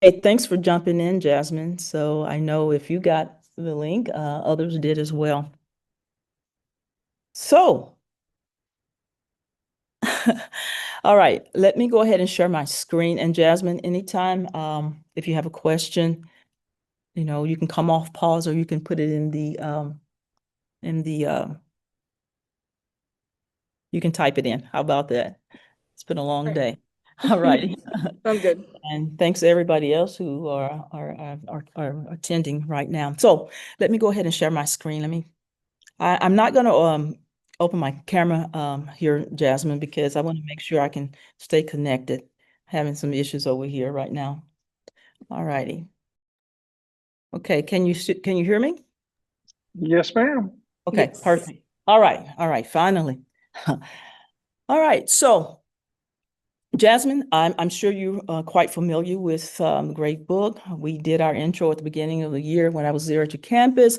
Hey, thanks for jumping in, Jasmine. So I know if you got the link, others did as well. So, all right, let me go ahead and share my screen. And Jasmine, anytime if you have a question, you can come off pause or you can put it in the you can type it in. How about that? It's been a long All right. day. All righty. Sounds good. And thanks to everybody else who are attending right now. So let me go ahead and share my screen. I'm not going to open my camera here, Jasmine, because I want to make sure I can stay connected. Having some issues over here right now. All righty. Okay, can you hear me? Yes, ma'am. Okay, Yes. perfect. All right, finally. All right, so Jasmine, I'm sure you're quite familiar with Great Book. We did our intro at the beginning of the year when I was there at your campus.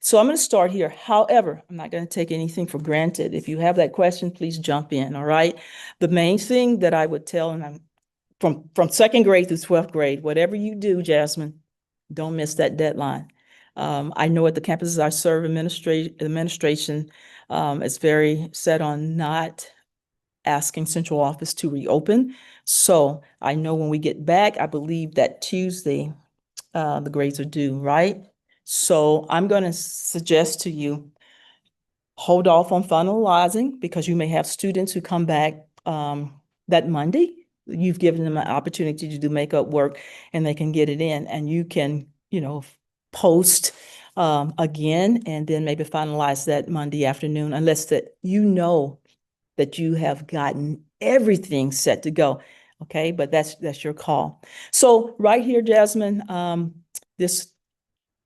So I'm going to start here. However, I'm not going to take anything for granted. If you have that question, please jump in, all right? The main thing that I would tell, and I'm from second grade through 12th grade, whatever you do, Jasmine, don't miss that deadline. I know at the campuses I serve, administration is very set on not asking central office to reopen. So I know when we get back, I believe that Tuesday, the grades are due, right? So I'm going to suggest to you, hold off on finalizing because you may have students who come back that Monday. You've given them an opportunity to do makeup work and they can get it in and you can, post again and then maybe finalize that Monday afternoon, unless that that you have gotten everything set to go. Okay, but that's your call. So right here, Jasmine, this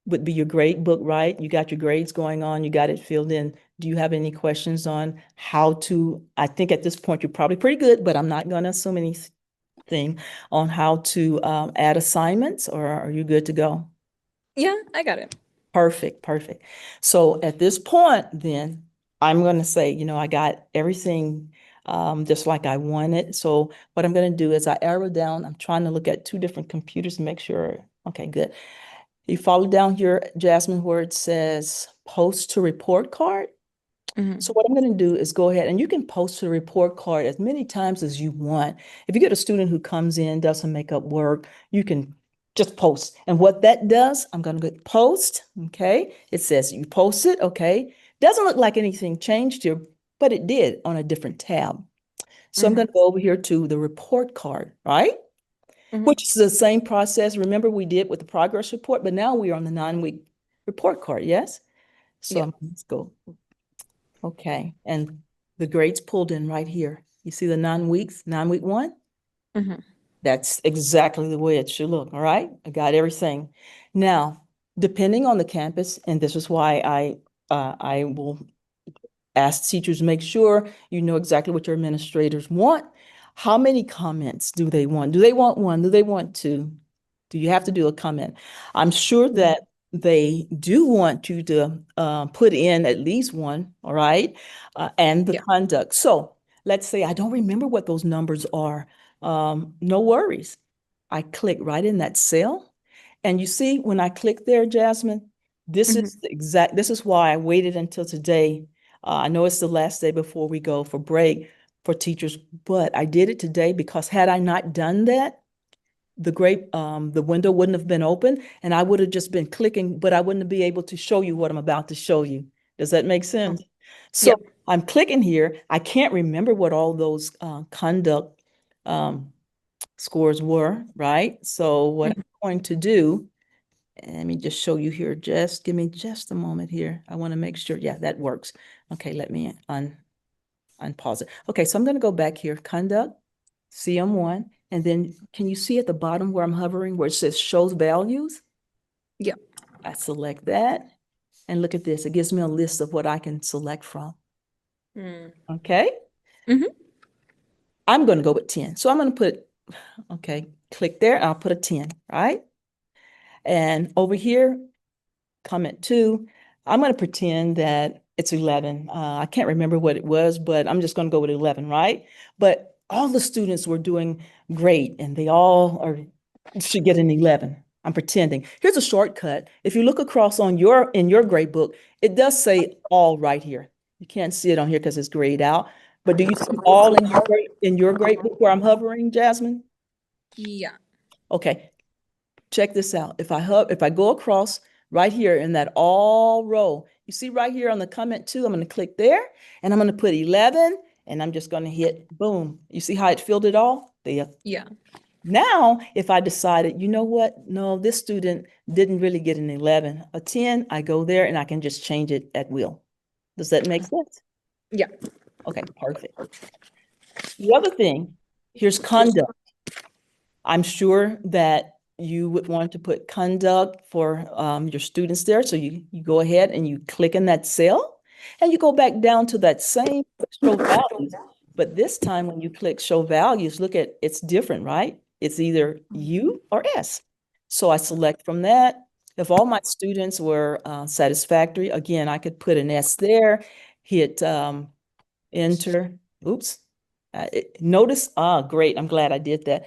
would be your grade book, right? You got your grades going on, you got it filled in. Do you have any questions on how to, I think at this point you're probably pretty good, but I'm not going to assume anything on how to add assignments, or are you good to go? Yeah, I got it. Perfect, perfect. So at this point, then I'm going to say, I got everything just like I wanted. So what I'm going to do is I arrow down. I'm trying to look at two different computers to make sure. Okay, good. You follow down here, Jasmine, where it says post to report card. Hmm. So what I'm going to do is go ahead and you can post to the report card as many times as you want. If you get a student who comes in, does some makeup work, you can just post. And what that does, I'm going to go post. Okay. It says you post it. Okay. Doesn't look like anything changed here, but it did on a different tab. So I'm Hmm. going to go over here to the report card, right? Hmm. Which is the same process. Remember we did with the progress report, but now we are on the 9-week report card. Yes. So Yeah. let's go. Okay, and the grades pulled in right here. You see the 9 weeks, 9-week one? Hmm. That's exactly the way it should look, all right? I got everything. Now, depending on the campus, and this is why I will ask teachers to make sure you know exactly what your administrators want. How many comments do they want? Do they want one? Do they want two? Do you have to do a comment? I'm sure that they do want you to put in at least one, all right? And the Yeah. conduct. So let's say I don't remember what those numbers are. No worries. I click right in that cell. And you see, when I click there, Jasmine, Hmm. this is why I waited until today. I know it's the last day before we go for break for teachers, but I did it today because had I not done that, the window wouldn't have been open and I would have just been clicking, but I wouldn't be able to show you what I'm about to show you. Does that make Oh, sense? yeah. So I'm clicking here. I can't remember what all those conduct um, scores were, right? So what Hmm. I'm going to do, let me just show you here. Just give me just a moment here. I want to make sure. Yeah, that works. Okay, let me unpause it. Okay, so I'm going to go back here. Conduct, CM1, and then can you see at the bottom where I'm hovering where it says shows values? Yeah. I select that and look at this. It gives me a list of what I can select from. Mm. Okay, Hmm. I'm going to go with 10. So I'm going to put, okay, click there. I'll put a 10, right? And over here, comment 2, I'm going to pretend that it's 11. I can't remember what it was, but I'm just going to go with 11, right? But all the students were doing great and they all are should get an 11. I'm pretending. Here's a shortcut. If you look across on in your grade book, it does say all right here. You can't see it on here because it's grayed out. But do you see all in your grade book where I'm hovering, Jasmine? Yeah. Okay. Check this out. If I go across right here in that all row, you see right here on the comment two, I'm going to click there and I'm going to put 11 and I'm just going to hit boom. You see how it filled it all? Yeah. Now, if I decided, you know what? No, this student didn't really get an 11, a 10, I go there and I can just change it at will. Does that make sense? Yeah. Okay, perfect. The other thing, here's conduct. I'm sure that you would want to put conduct for your students there. So you go ahead and you click in that cell and you go back down to that same show values. But this time when you click show values, look at it's different, right? It's either U or S. So I select from that. If all my students were satisfactory, again, I could put an S there, hit enter. Oops. Notice, great. I'm glad I did that.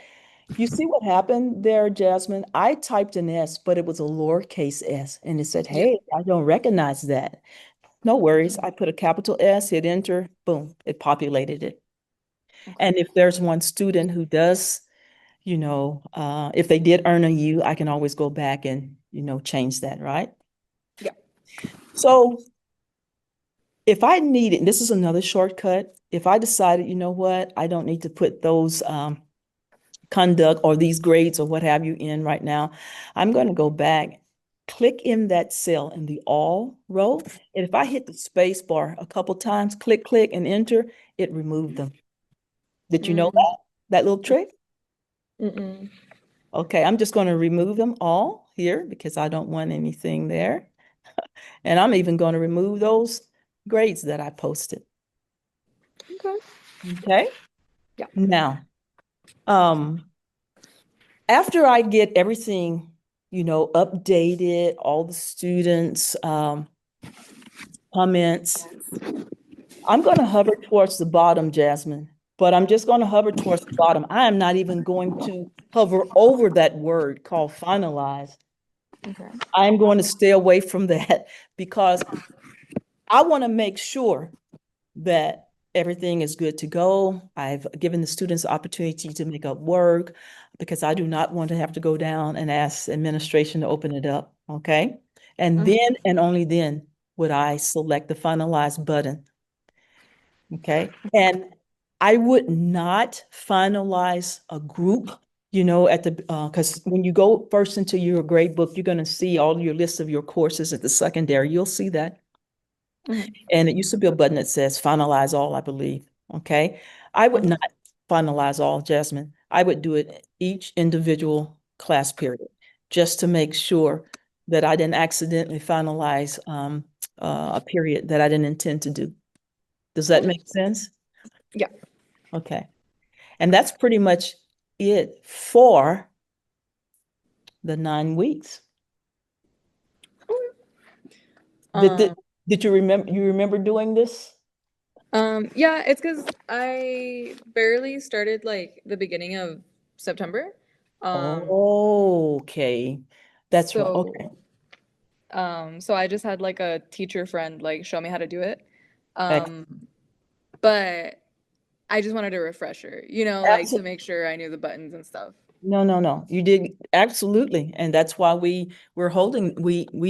You see what happened there, Jasmine? I typed an S, but it was a lowercase s, and it said, Yeah. hey, I don't recognize that. No worries. I put a capital S, hit enter, boom, it populated it. Okay. And if there's one student who does, if they did earn a U, I can always go back and, change that, right? Yeah. So if I needed, this is another shortcut. If I decided, you know what, I don't need to put those conduct or these grades or what have you in right now, I'm going to go back, click in that cell in the all row. And if I hit the space bar a couple times, click, and enter, it removed them. Did you know that little trick? Mm-mm. Okay, I'm just going to remove them all here because I don't want anything there. And I'm even going to remove those grades that I posted. Okay. Okay. Yeah. Now, after I get everything, updated, all the students, comments, I'm going to hover towards the bottom, Jasmine, but I'm just going to hover towards the bottom. I am not even going to hover over that word called finalize. Okay. I'm going to stay away from that because I want to make sure that everything is good to go. I've given the students the opportunity to make up work because I do not want to have to go down and ask administration to open it up, okay? And then and only then would I select the finalize button, okay? And I would not finalize a group, at the, because when you go first into your grade book, you're going to see all your list of your courses at the secondary. You'll see that. And it used to be a button that says finalize all, I believe. Okay. I would not finalize all, Jasmine. I would do it each individual class period just to make sure that I didn't accidentally finalize a period that I didn't intend to do. Does that make sense? Yeah. Okay. And that's pretty much it for the 9 weeks. Did you remember doing this? Yeah, it's because I barely started like the beginning of September. Okay. That's right. Okay. So I just had like a teacher friend like show me how to do it. Excellent. But I just wanted a refresher, like to make sure I knew the buttons and stuff. No. You did absolutely. And that's why we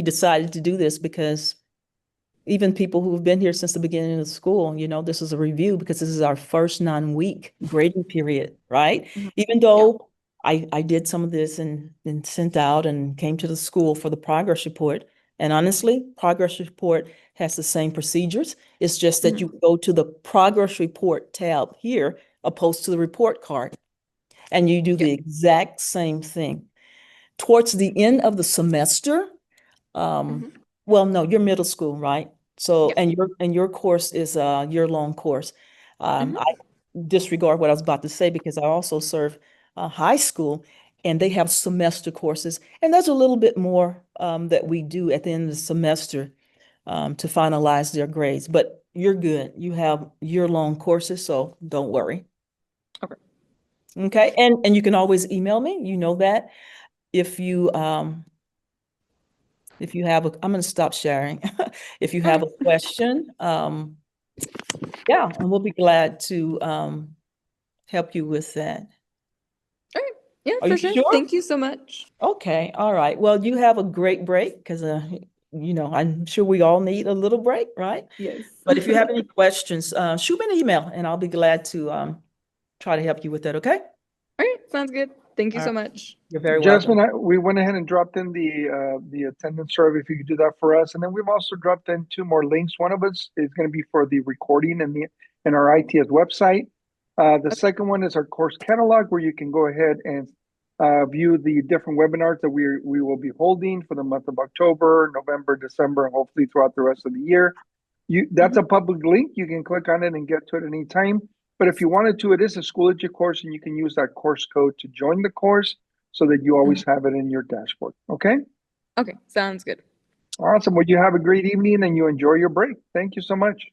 decided to do this because even people who've been here since the beginning of school, this is a review because this is our first 9-week grading period, right? Even though I did some of this and sent out and came to the school for the progress report. And honestly, progress report has the same procedures. It's just that you go to the progress report tab here, opposed to the report card, and you do the exact same thing. Towards the end of the semester, well, no, you're middle school, right? So, and your course is a year-long course. I disregard what I was about to say because I also serve high school and they have semester courses. And there's a little bit more that we do at the end of the semester to finalize their grades. But you're good. You have year-long courses, so don't worry. Okay. Okay, and you can always email me, you know that. If you I'm gonna stop sharing. If you have a Okay. question, yeah, and we'll be glad to help you with that. All right. Yeah, Are for you sure. sure? Thank you so much. Okay, all right. Well, you have a great break because I'm sure we all need a little break, right? Yes. But if you have any questions, shoot me an email and I'll be glad to try to help you with that, okay? All right, sounds good. Thank you All so right. much. You're very welcome. Jasmine, we went ahead and dropped in the attendance survey. If you could do that for us, and then we've also dropped in two more links. One of us is going to be for the recording in our I.T.S website. The second one is our course catalog, where you can go ahead and view the different webinars that we will be holding for the month of October, November, December, and hopefully throughout the rest of the year. That's a public link. You can click on it and get to it anytime. But if you wanted to, it is a Schoology course, and you can use that course code to join the course so that you always have it in your dashboard. Okay? Okay, sounds good. Awesome. Well, you have a great evening and you enjoy your break. Thank you so much.